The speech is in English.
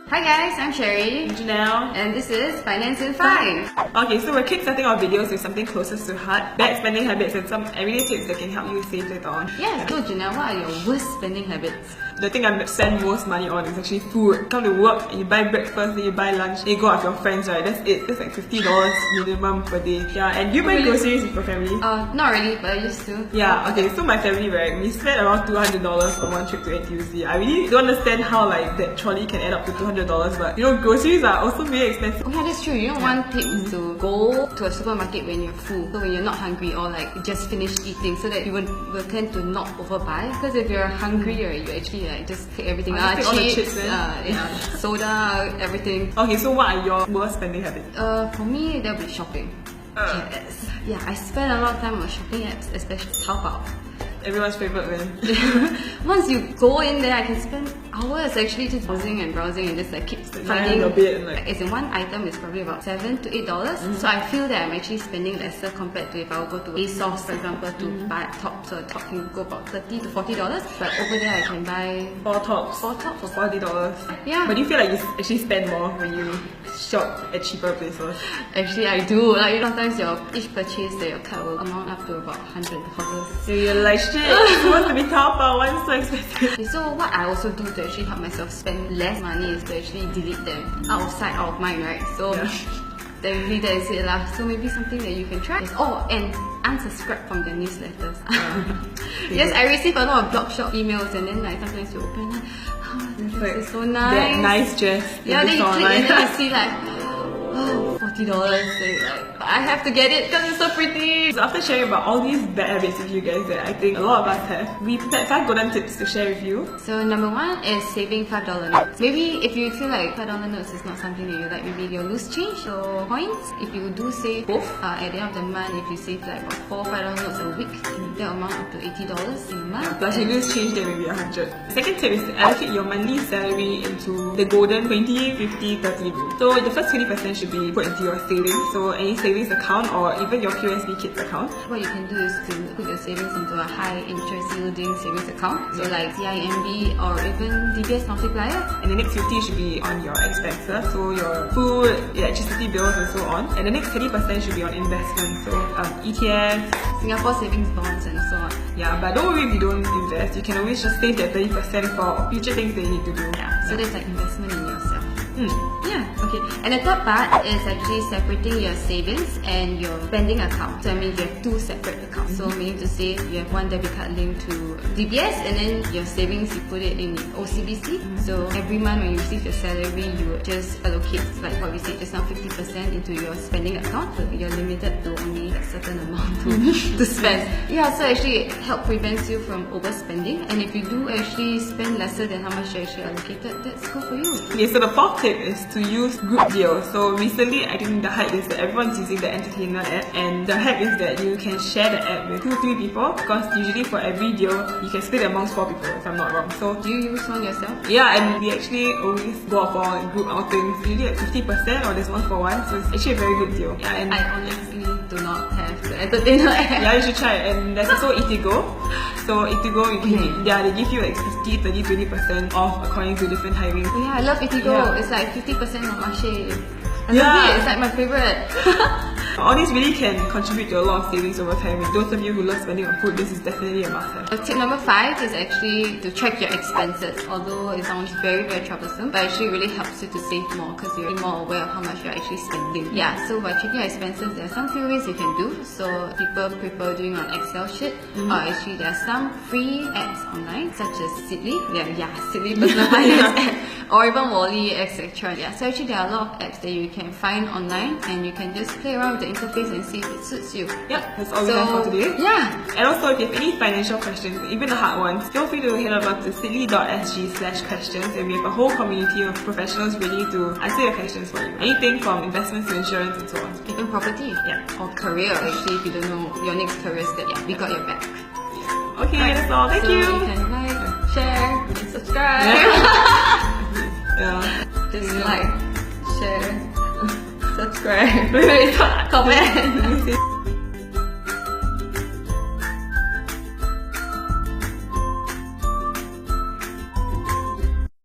Hi guys, I'm Sherry. I'm Janelle. And this is Finance in 5. Okay, so we're kickstarting our videos with something closest to heart, bad spending habits and some everyday tips that can help you save later on. Yeah, so Janelle, what are your worst spending habits? The thing I spend most money on is actually food. Come to work and you buy breakfast, then you buy lunch, then you go out with your friends, right? That's it. That's like $50 minimum per day. Yeah, and do you buy groceries with your family? Not really, but I used to. Yeah, okay, so my family, right, we spent around $200 on one trip to NTUC. I really don't understand how like that trolley can add up to $200, but you know, groceries are also really expensive. Oh yeah, that's true. You know, one tip is to go to a supermarket when you're full. So when you're not hungry or like just finished eating, so that you will tend to not overbuy. Because if you're hungry, right, you actually like just take everything out, take all the chips, soda, everything. Okay, so what are your worst spending habits? For me, that'll be shopping. Yes. Yeah, I spend a lot of time on shopping apps, especially Taobao. Everyone's favorite man. Once you go in there, I can spend hours actually just browsing and just like keep finding. A bit and like. As in one item is probably about $7 to $8. So I feel that I'm actually spending lesser compared to if I would go to ASOS, for example, to buy tops. So a top can go about $30 to $40. But over there I can buy Four tops for $40. Yeah. But do you feel like you actually spend more when you shop at cheaper places? Actually, I do. Like sometimes each purchase that your card will amount up to about $100. So you're like, shit, it's supposed to be Taobao, why is so expensive? Okay, so what I also do to actually help myself spend less money is to actually delete them. Out of sight, out of mind, right? So that is it lah. So maybe something that you can try is and unsubscribe from their newsletters. Yes, I receive a lot of blog shop emails and then like sometimes you open like, this dress is so nice. That nice dress. Yeah, then you click and then you see like, oh, $40. So you're like, I have to get it because it's so pretty. So after sharing about all these bad habits with you guys that I think a lot of us have, we prepared 5 golden tips to share with you. So number 1 is saving $5 notes. Maybe if you feel like $5 notes is not something that you like, maybe you'll loose change or coins. If you do save both, at the end of the month, if you save like about 4 $5 notes a week, that will amount up to $80 in a month. Plus you lose change, then maybe 100. Second tip is to allocate your monthly salary into the golden 20, 50, 30 rule. So the first 20% should be put into your savings. So any savings account or even your QSB Kids account. What you can do is to put your savings into a high interest yielding savings account. So like CIMB or even DBS multiplier. And the next 50 should be on your expenses. So your food, electricity bills and so on. And the next 30% should be on investment. So ETFs, Singapore savings bonds and so on. Yeah, but don't worry if you don't invest. You can always just save that 30% for future things that you need to do. Yeah, so that's like investment in yourself. Yeah. Okay, and the third part is actually separating your savings and your spending account. So I mean you have 2 separate accounts. So meaning to say you have one debit card linked to DBS and then your savings you put it in OCBC. So every month when you receive your salary, you would just allocate like what we said just now 50% into your spending account. So you're limited to only a certain amount to spend. Yeah, so actually it helps prevents you from overspending. And if you do actually spend lesser than how much you actually allocated, that's good for you. Okay, so the fourth tip is to use group deals. So recently, I think the hype is that everyone's using the Entertainer app, and the hype is that you can share the app with 2-3 people because usually for every deal, you can split amongst 4 people if I'm not wrong. So do you use one yourself? Yeah, and we actually always go out for group outings, usually at 50% or there's 1 for 1, so it's actually a very good deal. Yeah, and I honestly do not have the Entertainer app. Yeah, you should try it. And there's also Eatigo. So Eatigo, you can they give you like 50, 30, 20% off according to different timings. Oh yeah, I love Eatigo. Yeah. It's like 50% on Marche. I love it. It's like my favorite. All these really can contribute to a lot of savings over time. And those of you who love spending on food, this is definitely a must-have. Tip number 5 is actually to track your expenses. Although it sounds very, very troublesome, but actually really helps you to save more because you're more aware of how much you're actually spending. Yeah, so by tracking your expenses, there are some few ways you can do. So people prefer doing an Excel sheet. Or actually there are some free apps online such as Seedly. Seedly personal finance app. Or even Wally, etc. Yeah, so actually there are a lot of apps that you can find online and you can just play around with the interface and see if it suits you. Yep, that's all we have for today. Yeah. And also, if you have any financial questions, even the hard ones, feel free to head over to seedly.sg/questions, and we have a whole community of professionals ready to answer your questions for you. Anything from investments to insurance and so on. Even property. Yeah. Or career, actually, if you don't know your next career step. Yeah, we got your back. Okay, that's all. Thank you. So you can like, share, and subscribe. Just like, share, subscribe, comment.